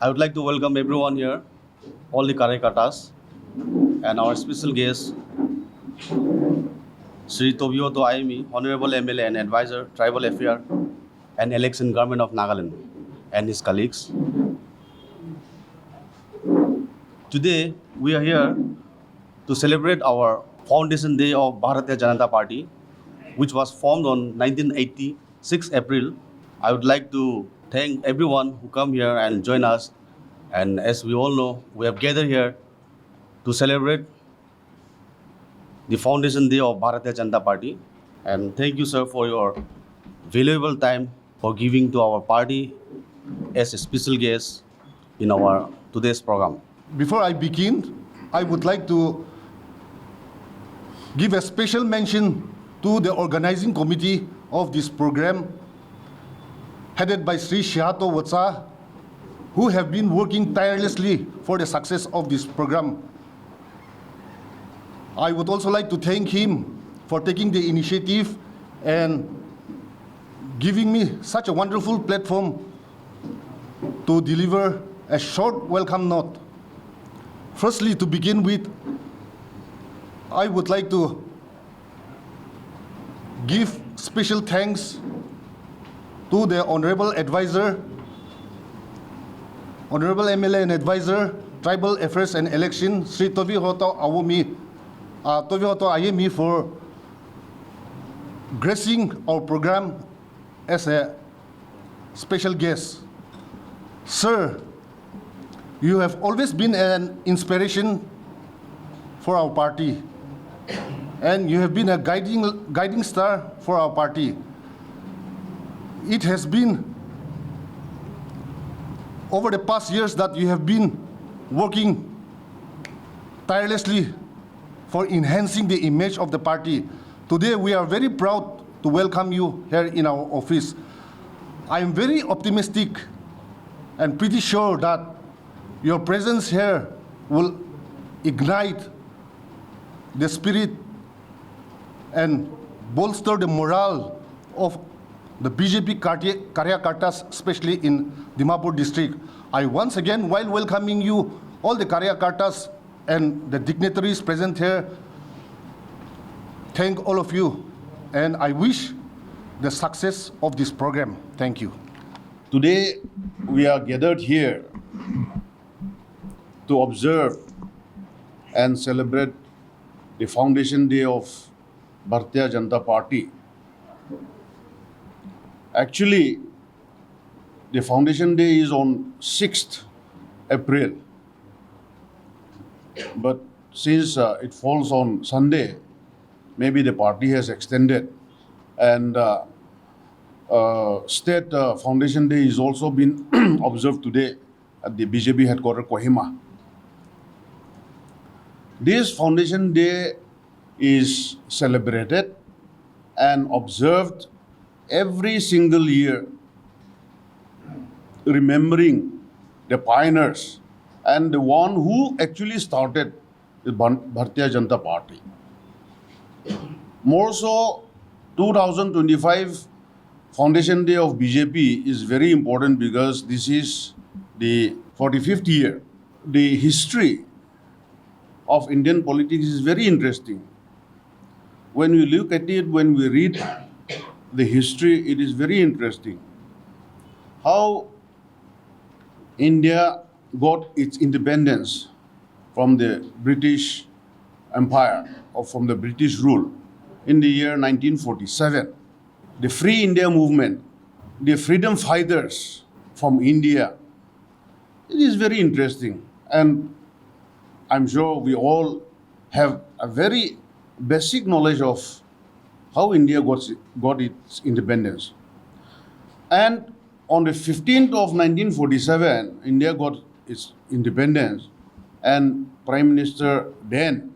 I would like to welcome everyone here, all the Karekatas, and our special guest, Sri Tobioto Aimi, Honorable MLA and Advisor, Tribal Affairs and Election Government of Nagaland, and his colleagues. Today, we are here to celebrate our Foundation Day of Bharatiya Janata Party, which was formed on 1986 April. I would like to thank everyone who come here and join us. And as we all know, we have gathered here to celebrate the Foundation Day of Bharatiya Janata Party. And thank you, sir, for your valuable time for giving to our party as a special guest in our today's program. Before I begin, I would like to give a special mention to the organizing committee of this program, headed by Sri Shihato Watsa, who have been working tirelessly for the success of this program. I would also like to thank him for taking the initiative and giving me such a wonderful platform to deliver a short welcome note. Firstly, to begin with, I would like to give special thanks to the Honorable Advisor, Honorable MLA and Advisor, Tribal Affairs and Election, Sri Tobioto Ayemi for gracing our program as a special guest. Sir, you have always been an inspiration for our party, and you have been a guiding star for our party. It has been over the past years that you have been working tirelessly for enhancing the image of the party. Today, we are very proud to welcome you here in our office. I am very optimistic and pretty sure that your presence here will ignite the spirit and bolster the morale of the BJP Karyakartas, especially in Dimapur district. I once again, while welcoming you, all the Karyakartas and the dignitaries present here, thank all of you, and I wish the success of this program. Thank you. Today, we are gathered here to observe and celebrate the Foundation Day of Bharatiya Janata Party. Actually, the Foundation Day is on 6th April, but since it falls on Sunday, maybe the party has extended, and State Foundation Day is also been observed today at the BJP headquarters, Kohima. This Foundation Day is celebrated and observed every single year, remembering the pioneers and the one who actually started the Bharatiya Janata Party. More so, 2025 Foundation Day of BJP is very important because this is the 45th year. The history of Indian politics is very interesting. When we look at it, when we read the history, it is very interesting. How India got its independence from the British Empire or from the British rule in the year 1947. The Free India movement, the freedom fighters from India, it is very interesting. And I'm sure we all have a very basic knowledge of how India got its independence. And on the 15th of 1947, India got its independence, and Prime Minister then,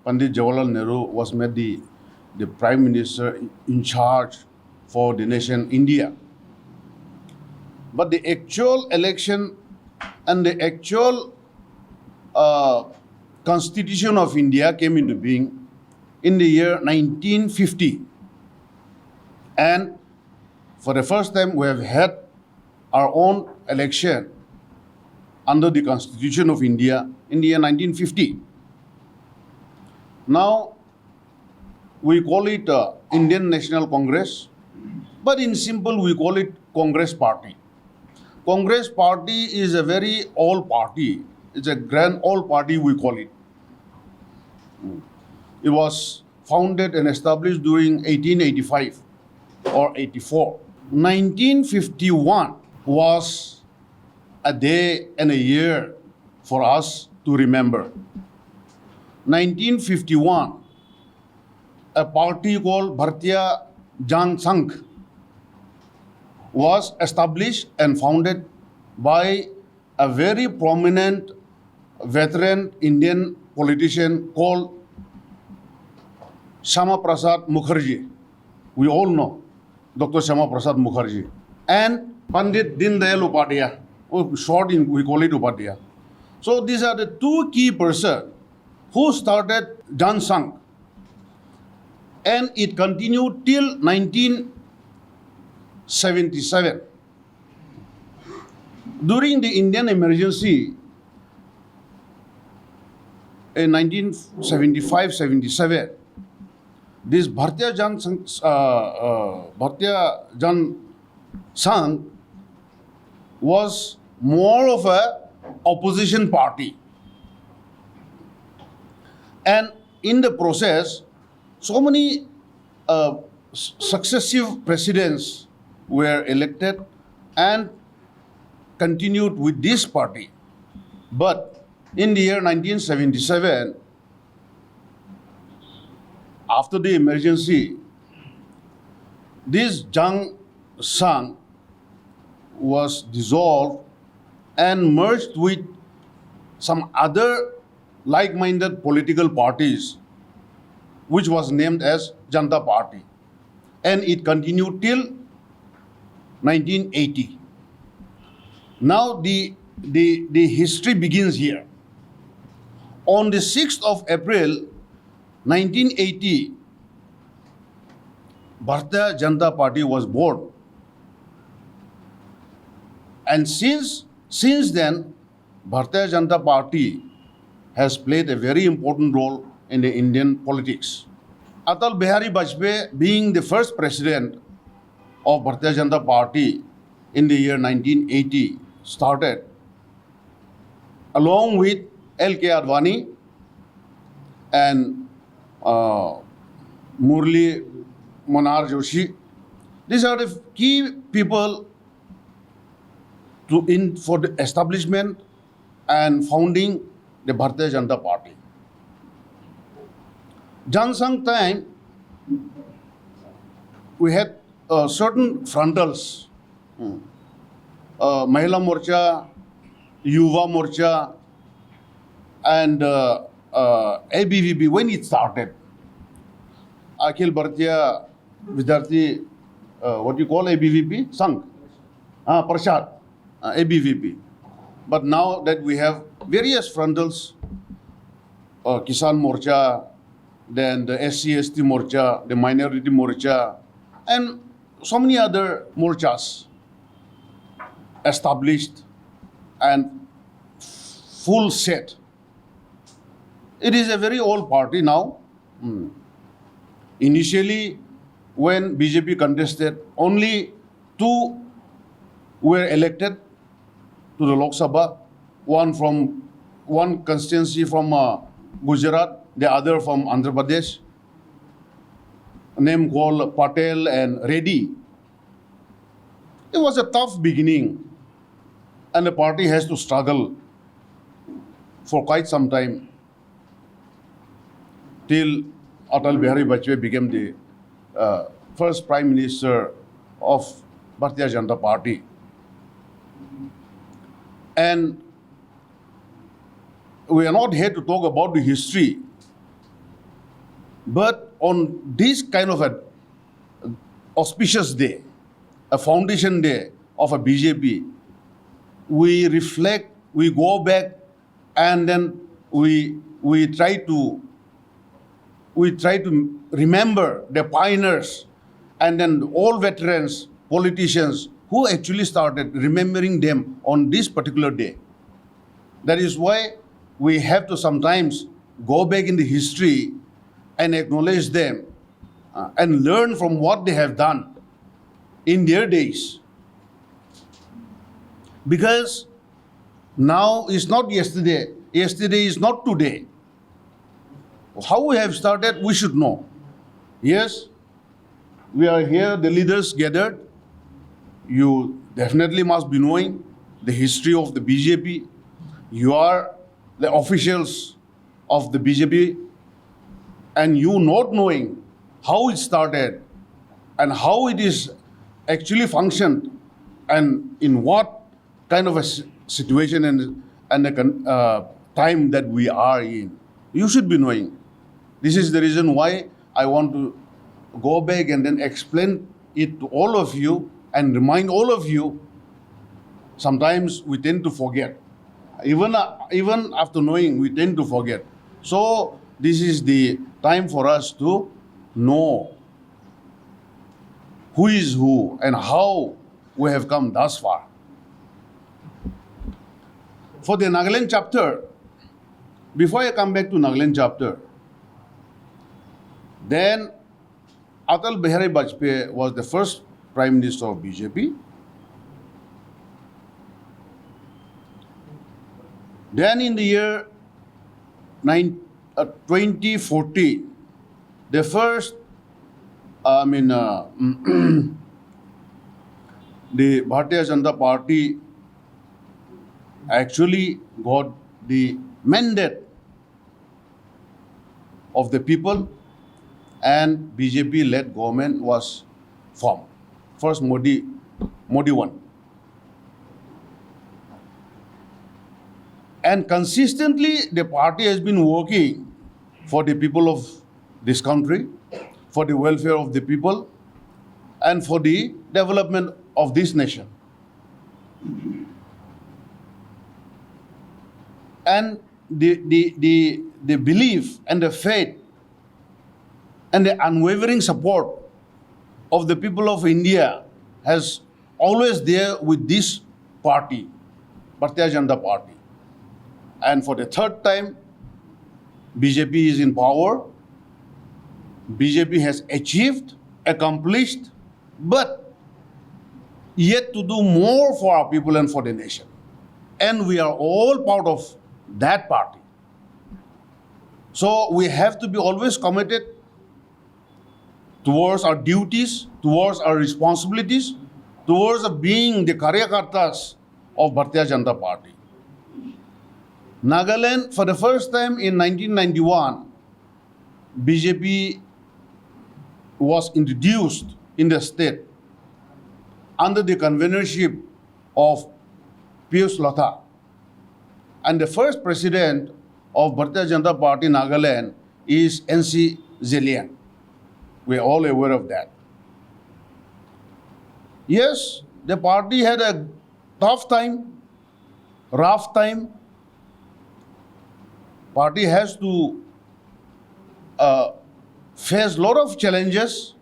Pandit Jawaharlal Nehru, was made the Prime Minister in charge for the nation India. But the actual election and the actual Constitution of India came into being in the year 1950. And for the first time, we have had our own election under the Constitution of India in the year 1950. Now, we call it Indian National Congress, but in simple, we call it Congress Party. Congress Party is a very old party. It's a grand old party, we call it. It was founded and established during 1885 or 84. 1951 was a day and a year for us to remember. 1951, a party called Bharatiya Jan Sangh was established and founded by a very prominent veteran Indian politician called Shama Prasad Mukherjee. We all know Dr. Shama Prasad Mukherjee. And Pandit Dindayal Upadhyaya, short we call it Upadhyaya. So these are the two key persons who started Jan Sangh. And it continued till 1977. During the Indian emergency in 1975-77, this Bharatiya Jan Sangh was more of a opposition party. And in the process, so many successive presidents were elected and continued with this party. But in the year 1977, after the emergency, this Jan Sangh was dissolved and merged with some other like-minded political parties, which was named as Janata Party. And it continued till 1980. Now the history begins here. On the 6th of April, 1980, Bharatiya Janata Party was born. And since then, Bharatiya Janata Party has played a very important role in the Indian politics. Atal Bihari Vajpayee, being the first president of Bharatiya Janata Party in the year 1980, started along with L.K. Advani and Murli Manohar Joshi. These are the key people for the establishment and founding the Bharatiya Janata Party. Jan Sangh time, we had certain frontals, Mahila Morcha, Yuva Morcha, and ABVP when it started. Akhil Bharatiya Vidyarthi, what you call ABVP? Sangh, Prashad, ABVP. But now that we have various frontals, Kisan Morcha, then the SC/ST Morcha, the Minority Morcha, and so many other morchas established and full set. It is a very old party now. Initially, when BJP contested, only two were elected to the Lok Sabha, one constituency from Gujarat, the other from Andhra Pradesh, a name called Patel and Reddy. It was a tough beginning, and the party has to struggle for quite some time till Atal Bihari Vajpayee became the first Prime Minister of Bharatiya Janata Party. And we are not here to talk about the history, but on this kind of an auspicious day, a foundation day of a BJP, we reflect, we go back, and then we try to remember the pioneers and then all veterans, politicians who actually started, remembering them on this particular day. That is why we have to sometimes go back in the history and acknowledge them and learn from what they have done in their days. Because now is not yesterday, yesterday is not today. How we have started, we should know. Yes, we are here, the leaders gathered. You definitely must be knowing the history of the BJP. You are the officials of the BJP, and you not knowing how it started and how it is actually functioned and in what kind of a situation and a time that we are in. You should be knowing. This is the reason why I want to go back and then explain it to all of you and remind all of you. Sometimes we tend to forget. Even after knowing, we tend to forget. So this is the time for us to know who is who and how we have come thus far. For the Nagaland chapter, before I come back to Nagaland chapter, then Atal Bihari Vajpayee was the first Prime Minister of BJP. Then in the year 2014, the first, the Bharatiya Janata Party actually got the mandate of the people, and BJP-led government was formed. First Modi one. And consistently, the party has been working for the people of this country, for the welfare of the people, and for the development of this nation. And the belief and the faith and the unwavering support of the people of India has always there with this party, Bharatiya Janata Party. And for the third time, BJP is in power. BJP has achieved, accomplished, but yet to do more for our people and for the nation. And we are all part of that party. So we have to be always committed towards our duties, towards our responsibilities, towards being the Karyakartas of Bharatiya Janata Party. Nagaland, for the first time in 1991, BJP was introduced in the state under the convenorship of Piyush Latha. And the first president of Bharatiya Janata Party Nagaland is N.C. Zelian. We are all aware of that. Yes, the party had a tough time, rough time. Party has to face a lot of challenges,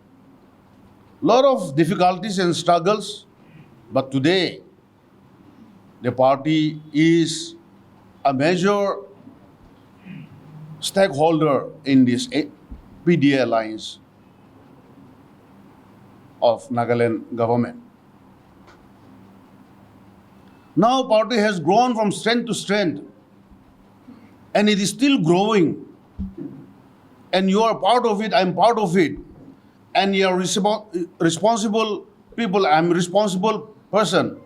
lot of difficulties and struggles. But today, the party is a major stakeholder in this PDA alliance of Nagaland government. Now party has grown from strength to strength, and it is still growing. And you are part of it, I'm part of it. And you are responsible people, I'm a responsible person.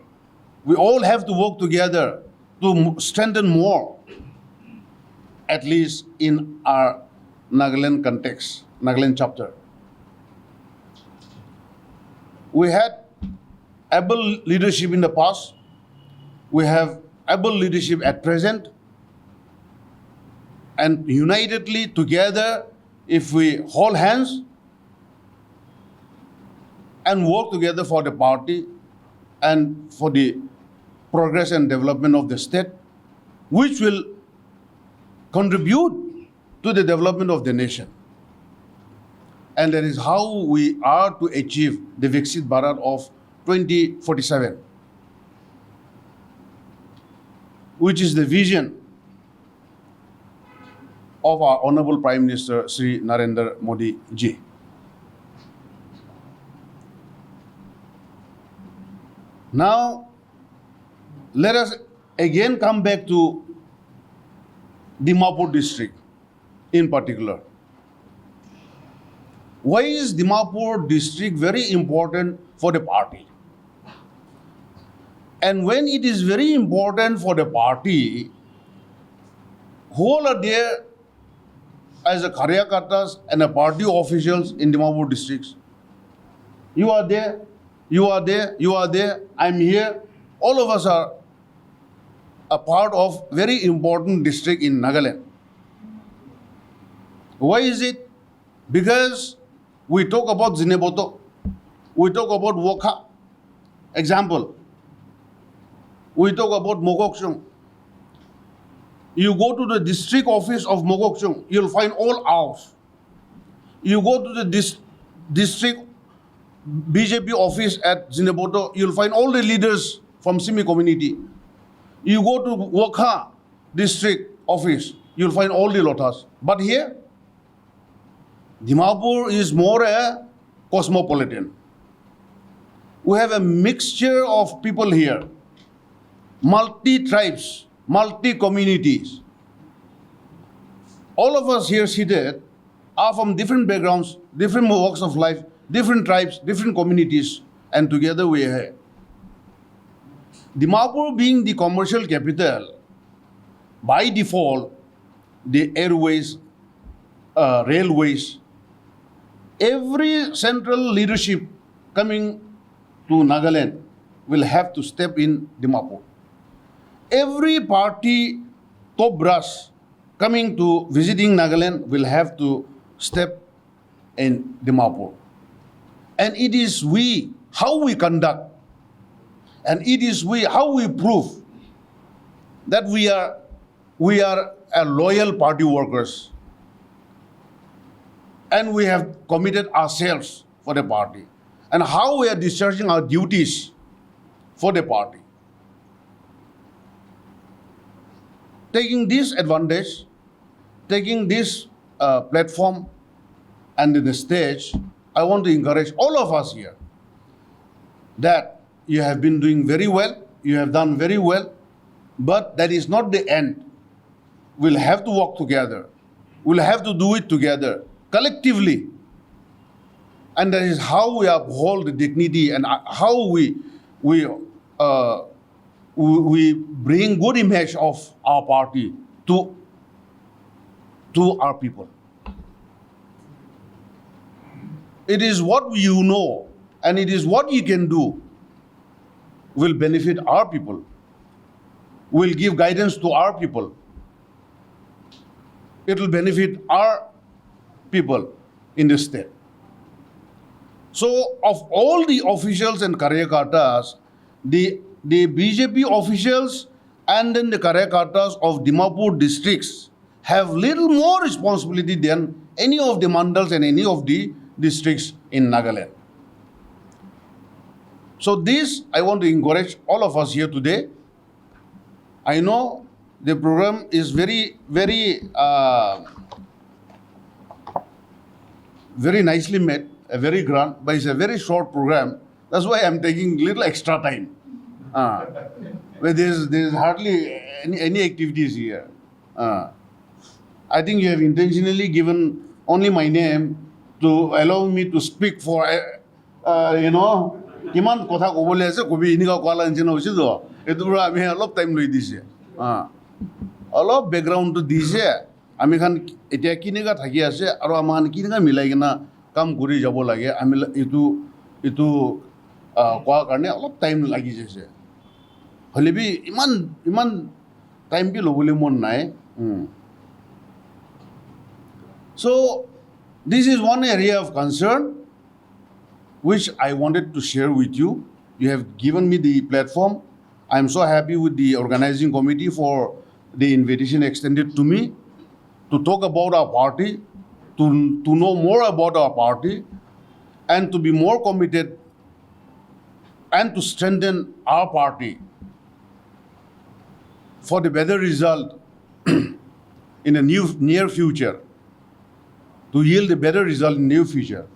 We all have to work together to strengthen more, at least in our Nagaland context, Nagaland chapter. We had able leadership in the past. We have able leadership at present. And unitedly together, if we hold hands and work together for the party and for the progress and development of the state, which will contribute to the development of the nation. And that is how we are to achieve the Viksit Bharat of 2047. which is the vision of our Honorable Prime Minister Sri Narendra Modi ji. Now, let us again come back to Dimapur district in particular. Why is Dimapur district very important for the party? And when it is very important for the party, who are there as a Karyakartas and a party officials in Dimapur districts? You are there, you are there, you are there, I'm here. All of us are a part of very important district in Nagaland. Why is it? Because we talk about Zineboto, we talk about Wokha. Example, we talk about Mogokchung. You go to the district office of Mogokchung, you'll find all ours. You go to the district BJP office at Zineboto, you'll find all the leaders from Simi community. You go to Wokha district office, you'll find all the Lotas. But here, Dimapur is more a cosmopolitan. We have a mixture of people here, multi-tribes, multi-communities. All of us here seated are from different backgrounds, different walks of life, different tribes, different communities, and together we are here. Dimapur being the commercial capital, by default, the airways, railways, every central leadership coming to Nagaland will have to step in Dimapur. Every party top brass coming to visiting Nagaland will have to step in Dimapur. And it is we, how we conduct, and it is we, how we prove that we are a loyal party workers. And we have committed ourselves for the party. And how we are discharging our duties for the party. Taking this advantage, taking this platform and the stage, I want to encourage all of us here that you have been doing very well, you have done very well, but that is not the end. We'll have to work together. We'll have to do it together, collectively. And that is how we uphold the dignity and how we bring good image of our party to our people. It is what you know and it is what you can do will benefit our people, will give guidance to our people. It will benefit our people in the state. So, of all the officials and Karyakartas, the BJP officials and then the Karyakartas of Dimapur districts have little more responsibility than any of the mandals and any of the districts in Nagaland. So this, I want to encourage all of us here today. I know the program is very nicely made, very grand, but it's a very short program. That's why I'm taking little extra time. Where there's hardly any activities here. I think you have intentionally given only my name to allow me to speak for, কিমান কথা ক'বলৈ আছে কবি এনেকুৱা কোৱাৰ নিচিনা হৈছে তো এইটোৰ পৰা আমি অলপ টাইম লৈ দিছে অলপ বেকগ্ৰাউণ্ডটো দিছে আমি খান এতিয়া কেনেকুৱা থাকি আছে আৰু আমাৰ কেনেকুৱা মিলাই কিনা কাম কৰি যাব লাগে আমি এইটো কোৱাৰ কাৰণে অলপ টাইম লাগি যাইছে হ'লে বি ইমান টাইম কি ল'বলৈ মন নাই So this is one area of concern which I wanted to share with you. You have given me the platform. I am so happy with the organizing committee for the invitation extended to me to talk about our party, to know more about our party, and to be more committed and to strengthen our party for the better result in the near future, to yield a better result in the near future.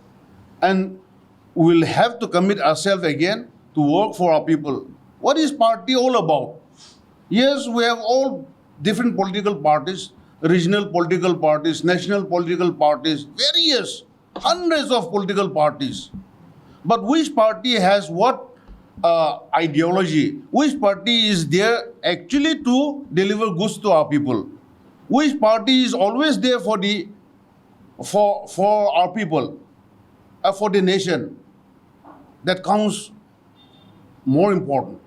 And we'll have to commit ourselves again to work for our people. What is party all about? Yes, we have all different political parties, regional political parties, national political parties, various, hundreds of political parties. But which party has what ideology? Which party is there actually to deliver goods to our people? Which party is always there for our people, for the nation? That counts more important.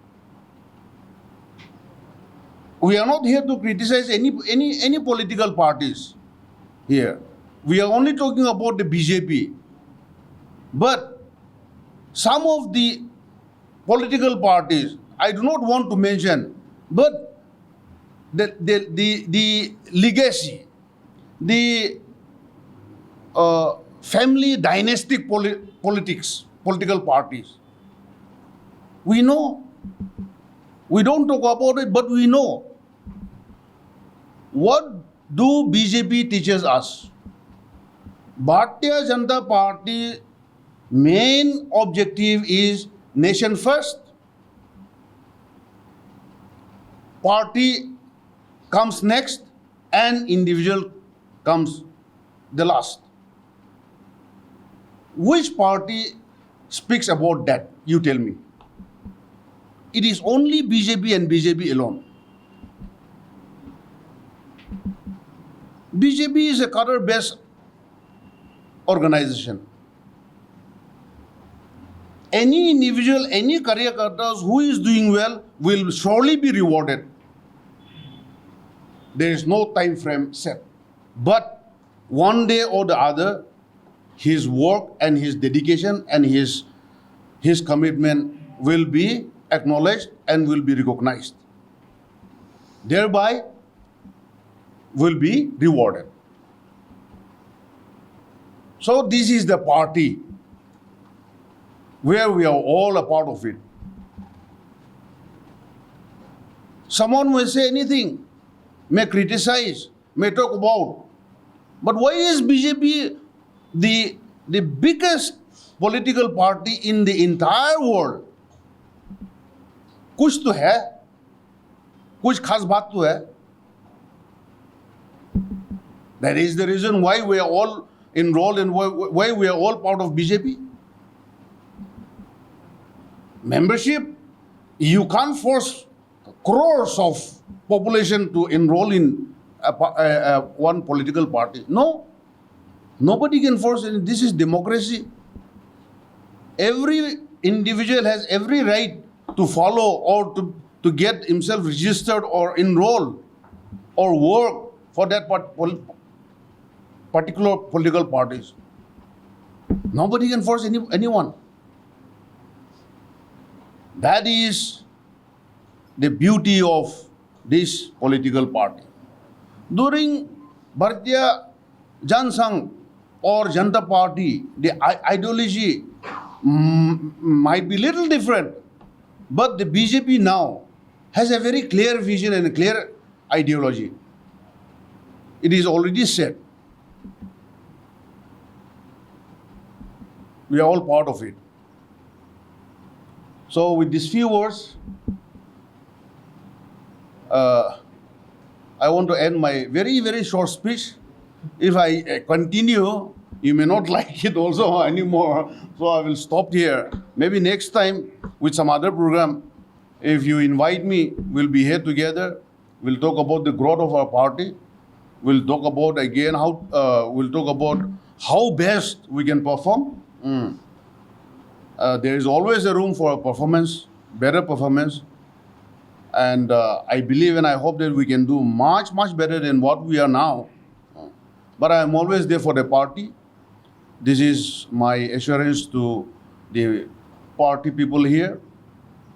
We are not here to criticize any political parties here. We are only talking about the BJP. But some of the political parties, I do not want to mention, but the legacy, the family dynastic political parties, we know. We don't talk about it, but we know. What do BJP teaches us? Bharatiya Janata Party main objective is nation first. Party comes next and individual comes the last. Which party speaks about that? You tell me. It is only BJP and BJP alone. BJP is a cadre-based organization. Any individual, any Karyakartas who is doing well will surely be rewarded. There is no time frame set. But one day or the other, his work and his dedication and his commitment will be acknowledged and will be recognized. Thereby, will be rewarded. So this is the party where we are all a part of it. Someone may say anything, may criticize, may talk about, but why is BJP the biggest political party in the entire world? कुछ तो है, कुछ खास बात तो है. That is the reason why we are all enrolled and why we are all part of BJP. Membership, you can't force crores of population to enroll in one political party. No, nobody can force it. This is democracy. Every individual has every right to follow or to get himself registered or enroll or work for that particular political parties. Nobody can force anyone. That is the beauty of this political party. During Bharatiya Jansangh or Janata Party, the ideology might be little different, but the BJP now has a very clear vision and a clear ideology. It is already set. We are all part of it. So with these few words, I want to end my very, very short speech. If I continue, you may not like it also anymore. So I will stop here. Maybe next time with some other program, if you invite me, we'll be here together. We'll talk about the growth of our party. We'll talk about again how best we can perform. There is always a room for a performance, better performance. And I believe and I hope that we can do much, much better than what we are now. But I am always there for the party. This is my assurance to the party people here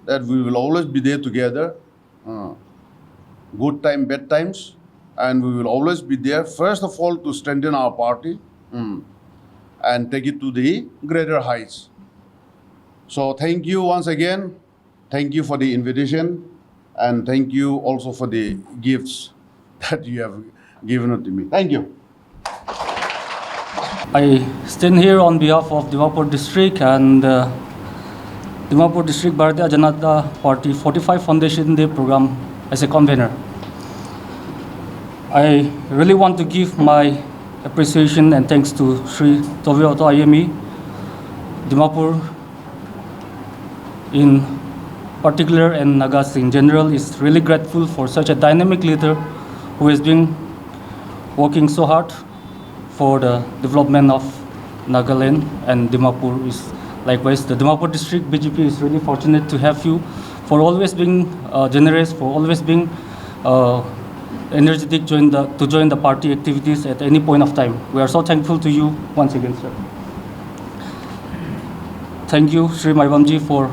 that we will always be there together. Good time, bad times. And we will always be there, first of all, to strengthen our party and take it to the greater heights. So thank you once again. Thank you for the invitation. And thank you also for the gifts that you have given it to me. Thank you. I stand here on behalf of Dimapur District and Dimapur District Bharatiya Janata Party 45 Foundation Day program as a convener. I really want to give my appreciation and thanks to Sri Tovioto IME, Dimapur in particular and Nagas in general is really grateful for such a dynamic leader who has been working so hard for the development of Nagaland and Dimapur. Is likewise the Dimapur District BJP is really fortunate to have you for always being generous, for always being energetic to join the party activities at any point of time. We are so thankful to you once again, sir. Thank you, Sri Maivamji, for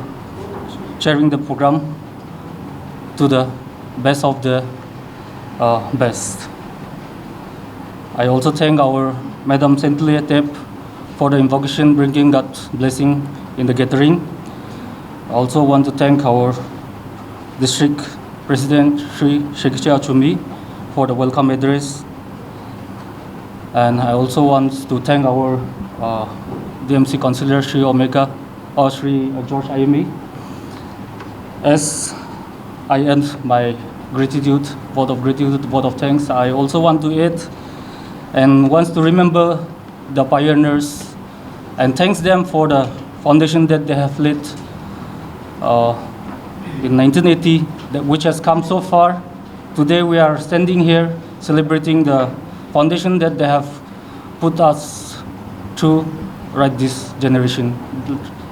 chairing the program to the best of the best. I also thank our Madam Centulia Tep for the invocation bringing God's blessing in the gathering. I also want to thank our District President Sri Shekicha Chumi for the welcome address. And I also want to thank our DMC Councillor Sri Omega or Sri George Ayumi. As I end my gratitude, vote of thanks, I also want to add and wants to remember the pioneers and thanks them for the foundation that they have laid in 1980, which has come so far. Today we are standing here celebrating the foundation that they have put us through right this generation,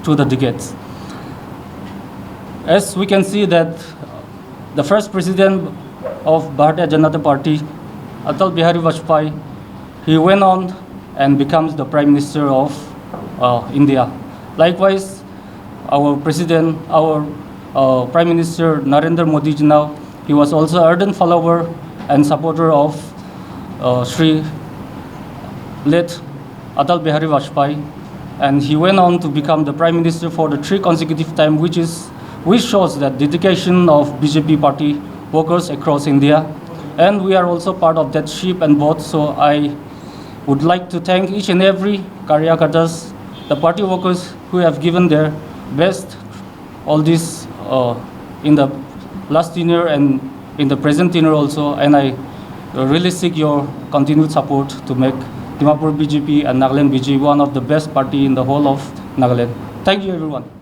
through the decades. As we can see that the first president of Bharatiya Janata Party, Atal Bihari Vajpayee, he went on and becomes the Prime Minister of India. Likewise, our President, our Prime Minister Narendra Modi ji now, he was also ardent follower and supporter of Sri late Atal Bihari Vajpayee, and he went on to become the Prime Minister for the 3 consecutive times, which shows that dedication of BJP party workers across India, and we are also part of that ship and boat. So I would like to thank each and every Karyakartas, the party workers who have given their best all this in the last tenure and in the present tenure also, and I really seek your continued support to make Dimapur BJP and Nagaland BJP one of the best party in the whole of Nagaland. Thank you, everyone.